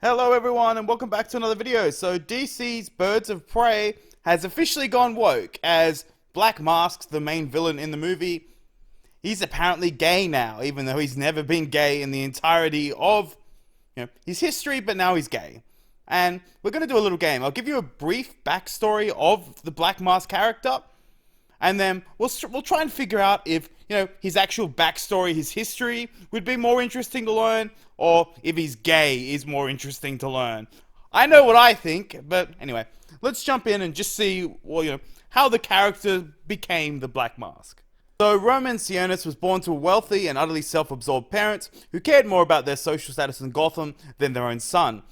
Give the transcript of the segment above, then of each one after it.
Hello everyone and welcome back to another video. So DC's Birds of Prey has officially gone woke as Black Mask, the main villain in the movie. He's apparently gay now, even though he's never been gay in the entirety of his history, but now he's gay. And we're going to do a little game. I'll give you a brief backstory of the Black Mask character, and then we'll try and figure out if his actual backstory, his history, would be more interesting to learn, or if he's gay is more interesting to learn. I know what I think, but anyway, let's jump in and just see how the character became the Black Mask. So Roman Sionis was born to wealthy and utterly self-absorbed parents who cared more about their social status in Gotham than their own son.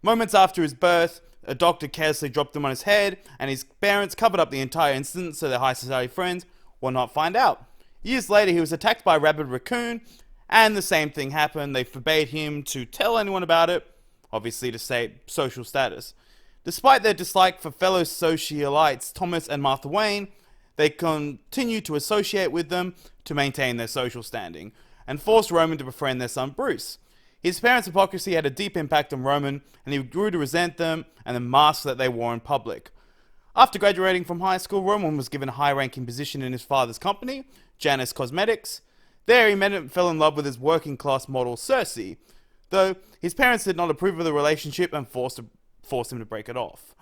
Moments after his birth, a doctor carelessly dropped him on his head, and his parents covered up the entire incident so their high society friends will not find out. Years later, he was attacked by a rabid raccoon, and the same thing happened. They forbade him to tell anyone about it, obviously to save social status. Despite their dislike for fellow socialites Thomas and Martha Wayne, they continued to associate with them to maintain their social standing, and forced Roman to befriend their son Bruce. His parents' hypocrisy had a deep impact on Roman, and he grew to resent them and the masks that they wore in public. After graduating from high school, Roman was given a high-ranking position in his father's company, Janus Cosmetics. There he met and fell in love with his working-class model, Cersei, though his parents did not approve of the relationship and forced him to break it off.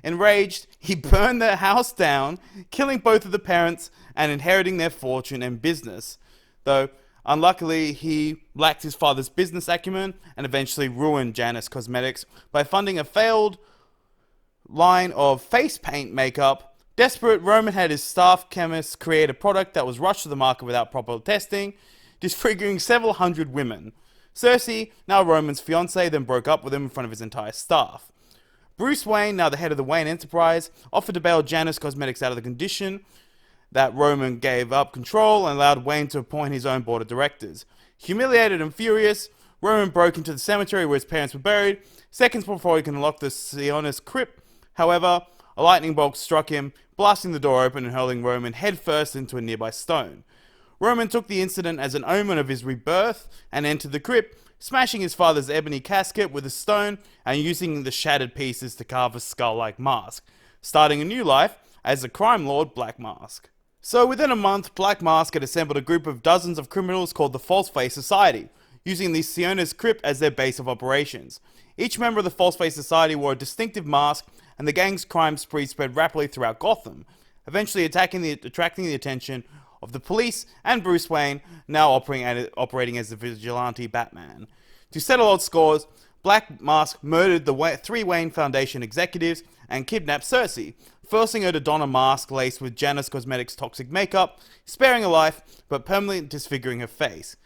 Enraged, he burned their house down, killing both of the parents and inheriting their fortune and business, though unluckily, he lacked his father's business acumen and eventually ruined Janus Cosmetics by funding a failed line of face paint makeup. Desperate, Roman had his staff chemists create a product that was rushed to the market without proper testing, disfiguring several hundred women. Cersei, now Roman's fiancée, then broke up with him in front of his entire staff. Bruce Wayne, now the head of the Wayne Enterprise, offered to bail Janus Cosmetics out of the condition that Roman gave up control and allowed Wayne to appoint his own board of directors. Humiliated and furious, Roman broke into the cemetery where his parents were buried, seconds before he could unlock the Sionis crypt. However, a lightning bolt struck him, blasting the door open and hurling Roman headfirst into a nearby stone. Roman took the incident as an omen of his rebirth and entered the crypt, smashing his father's ebony casket with a stone and using the shattered pieces to carve a skull-like mask, starting a new life as the crime lord Black Mask. So within a month, Black Mask had assembled a group of dozens of criminals called the False Face Society, using the Sionis crypt as their base of operations. Each member of the False Face Society wore a distinctive mask, and the gang's crime spree spread rapidly throughout Gotham, eventually attracting the attention of the police and Bruce Wayne, now operating as the vigilante Batman. To settle old scores, Black Mask murdered the three Wayne Foundation executives and kidnapped Cersei, forcing her to don a mask laced with Janus Cosmetics' toxic makeup, sparing her life but permanently disfiguring her face.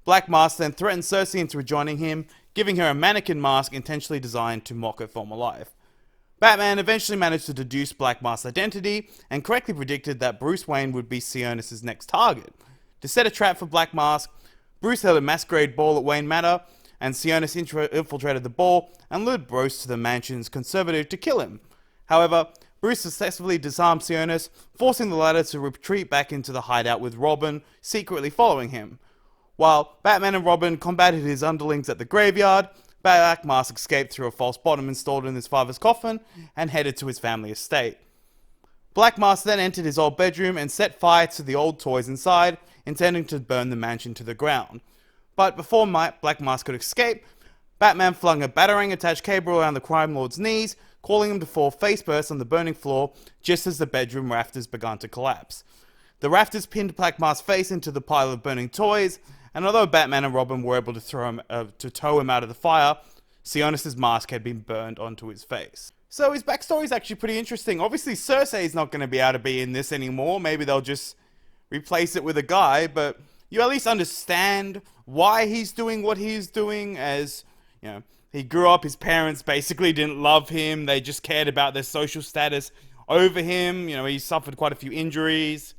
Black Mask then threatened Cersei into rejoining him, giving her a mannequin mask intentionally designed to mock her former life. Batman eventually managed to deduce Black Mask's identity and correctly predicted that Bruce Wayne would be Sionis' next target. To set a trap for Black Mask, Bruce held a masquerade ball at Wayne Manor, and Sionis infiltrated the ball and lured Bruce to the mansion's conservative to kill him. However, Bruce successfully disarmed Sionis, forcing the latter to retreat back into the hideout with Robin secretly following him. While Batman and Robin combated his underlings at the graveyard, Black Mask escaped through a false bottom installed in his father's coffin and headed to his family estate. Black Mask then entered his old bedroom and set fire to the old toys inside, intending to burn the mansion to the ground. But before Black Mask could escape, Batman flung a batarang-attached cable around the crime lord's knees, calling him to fall face-first on the burning floor just as the bedroom rafters began to collapse. The rafters pinned Black Mask's face into the pile of burning toys, and although Batman and Robin were able to tow him out of the fire, Sionis' mask had been burned onto his face. So his backstory is actually pretty interesting. Obviously, Cersei's not going to be able to be in this anymore. Maybe they'll just replace it with a guy, but you at least understand why he's doing what he's doing, as, he grew up, his parents basically didn't love him, they just cared about their social status over him, he suffered quite a few injuries,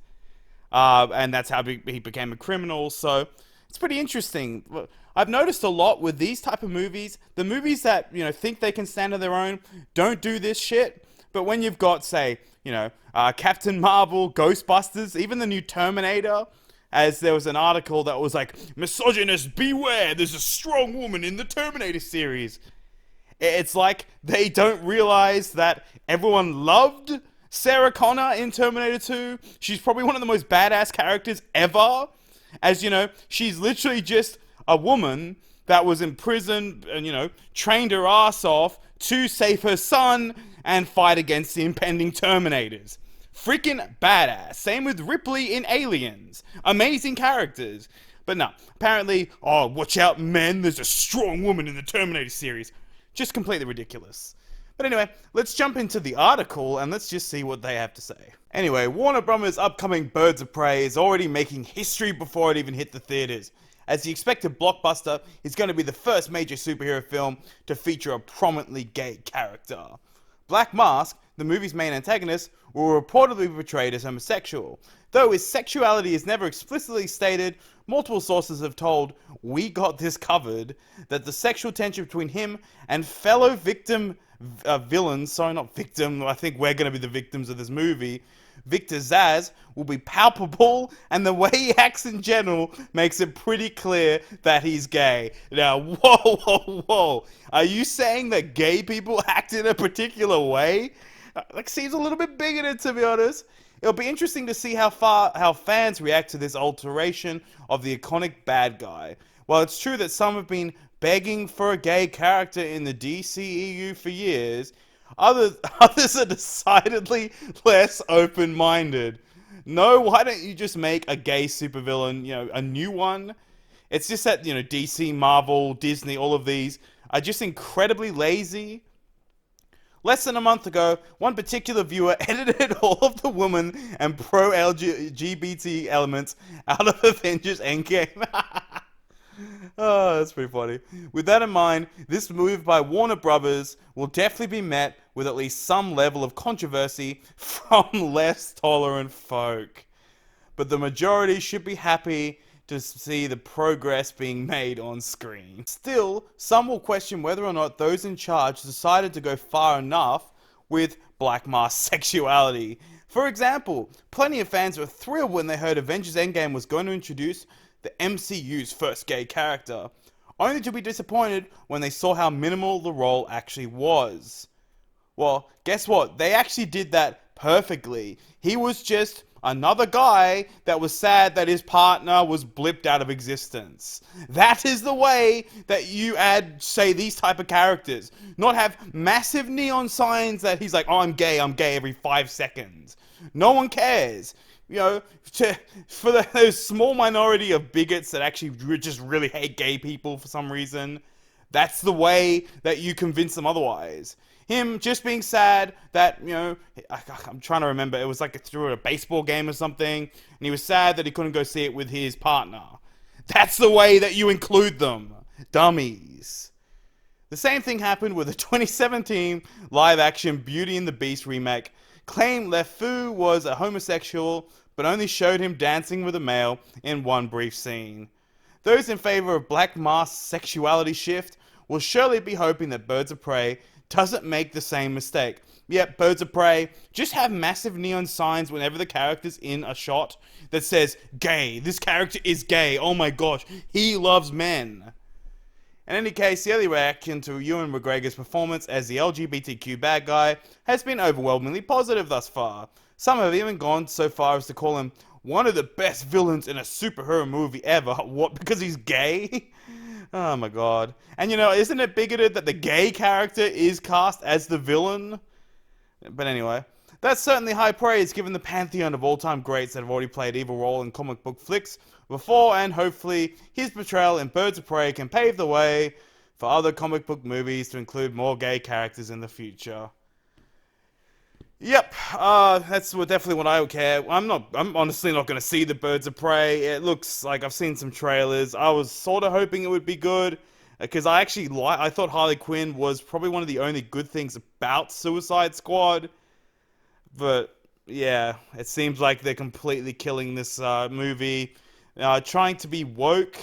and that's how he became a criminal, so it's pretty interesting. I've noticed a lot with these type of movies, the movies that, think they can stand on their own, don't do this shit, but when you've got, say, Captain Marvel, Ghostbusters, even the new Terminator, as there was an article that was like, misogynist beware, there's a strong woman in the Terminator series. It's like they don't realize that everyone loved Sarah Connor in Terminator 2. She's probably one of the most badass characters ever. As you know, she's literally just a woman that was in prison and, trained her ass off to save her son and fight against the impending Terminators. Freaking badass. Same with Ripley in Aliens. Amazing characters. But no, apparently, oh, watch out, men, there's a strong woman in the Terminator series. Just completely ridiculous. But anyway, let's jump into the article and let's just see what they have to say. Anyway, Warner Bros.' upcoming Birds of Prey is already making history before it even hit the theaters, as the expected blockbuster is going to be the first major superhero film to feature a prominently gay character. Black Mask, the movie's main antagonist, will reportedly be portrayed as homosexual. Though his sexuality is never explicitly stated, multiple sources have told We Got This Covered that the sexual tension between him and fellow villains, sorry, not victim, I think we're going to be the victims of this movie, Victor Zsasz, will be palpable, and the way he acts in general makes it pretty clear that he's gay. Now, whoa. Are you saying that gay people act in a particular way? Like, seems a little bit bigoted, to be honest. It'll be interesting to see how fans react to this alteration of the iconic bad guy. While it's true that some have been begging for a gay character in the DCEU for years, others are decidedly less open-minded. No, why don't you just make a gay supervillain, a new one? It's just that, DC, Marvel, Disney, all of these are just incredibly lazy. Less than a month ago, one particular viewer edited all of the women and pro-LGBT elements out of Avengers Endgame. Oh, that's pretty funny. With that in mind, this move by Warner Brothers will definitely be met with at least some level of controversy from less tolerant folk. But the majority should be happy to see the progress being made on screen. Still, some will question whether or not those in charge decided to go far enough with Black Mask's sexuality. For example, plenty of fans were thrilled when they heard Avengers Endgame was going to introduce the MCU's first gay character, only to be disappointed when they saw how minimal the role actually was. Well, guess what? They actually did that perfectly. He was just another guy that was sad that his partner was blipped out of existence. That is the way that you add, say, these type of characters. Not have massive neon signs that he's like, oh, I'm gay every 5 seconds. No one cares. For those small minority of bigots that actually just really hate gay people for some reason, that's the way that you convince them otherwise. Him just being sad that, I'm trying to remember, it was like through a baseball game or something, and he was sad that he couldn't go see it with his partner. That's the way that you include them. Dummies. The same thing happened with the 2017 live-action Beauty and the Beast remake. Claimed LeFou was a homosexual, but only showed him dancing with a male in one brief scene. Those in favor of Black Mask's sexuality shift will surely be hoping that Birds of Prey doesn't make the same mistake. Yep, Birds of Prey, just have massive neon signs whenever the character's in a shot that says, gay, this character is gay, oh my gosh, he loves men. In any case, the early reaction to Ewan McGregor's performance as the LGBTQ bad guy has been overwhelmingly positive thus far. Some have even gone so far as to call him one of the best villains in a superhero movie ever. What, because he's gay? Oh my god. And isn't it bigoted that the gay character is cast as the villain? But anyway, that's certainly high praise given the pantheon of all-time greats that have already played evil role in comic book flicks before, and hopefully his portrayal in Birds of Prey can pave the way for other comic book movies to include more gay characters in the future. Yep, that's definitely what I would care. I'm honestly not going to see the Birds of Prey. It looks like I've seen some trailers. I was sort of hoping it would be good, because I thought Harley Quinn was probably one of the only good things about Suicide Squad. But yeah, it seems like they're completely killing this movie. Trying to be woke,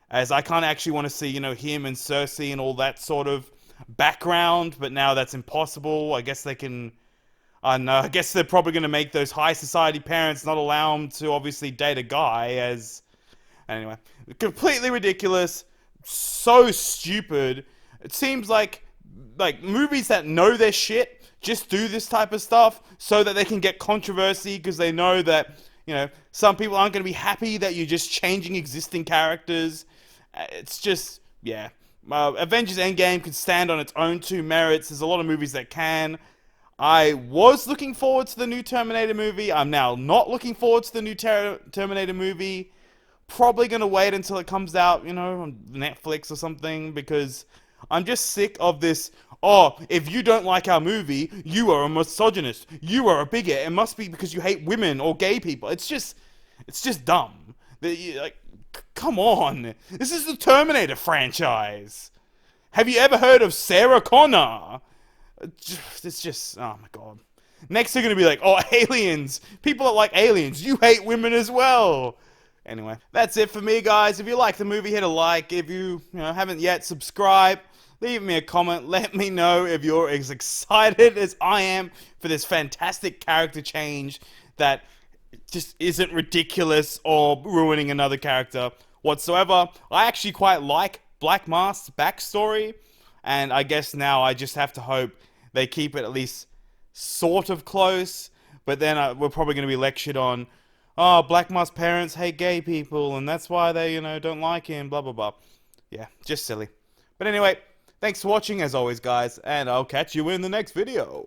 as I kind of actually want to see, him and Cersei and all that sort of background, but now that's impossible. I guess they can, I guess they're probably going to make those high society parents not allow them to obviously date a guy, anyway, completely ridiculous, so stupid. It seems like like movies that know their shit just do this type of stuff so that they can get controversy because they know that, you know, some people aren't going to be happy that you're just changing existing characters. It's just, yeah. Avengers Endgame can stand on its own two merits. There's a lot of movies that can. I was looking forward to the new Terminator movie. I'm now not looking forward to the new Terminator movie. Probably going to wait until it comes out, you know, on Netflix or something, because I'm just sick of this, oh, if you don't like our movie, you are a misogynist. You are a bigot. It must be because you hate women or gay people. It's just dumb. Like, come on. This is the Terminator franchise. Have you ever heard of Sarah Connor? It's just, oh my god. Next they're going to be like, oh, aliens. People that like aliens, you hate women as well. Anyway, that's it for me, guys. If you like the movie, hit a like. If you haven't yet, subscribe. Leave me a comment. Let me know if you're as excited as I am for this fantastic character change that just isn't ridiculous or ruining another character whatsoever. I actually quite like Black Mask's backstory, and I guess now I just have to hope they keep it at least sort of close, but then we're probably going to be lectured on, oh, Black Mask's parents hate gay people, and that's why they, don't like him, blah, blah, blah. Yeah, just silly. But anyway, thanks for watching, as always, guys, and I'll catch you in the next video.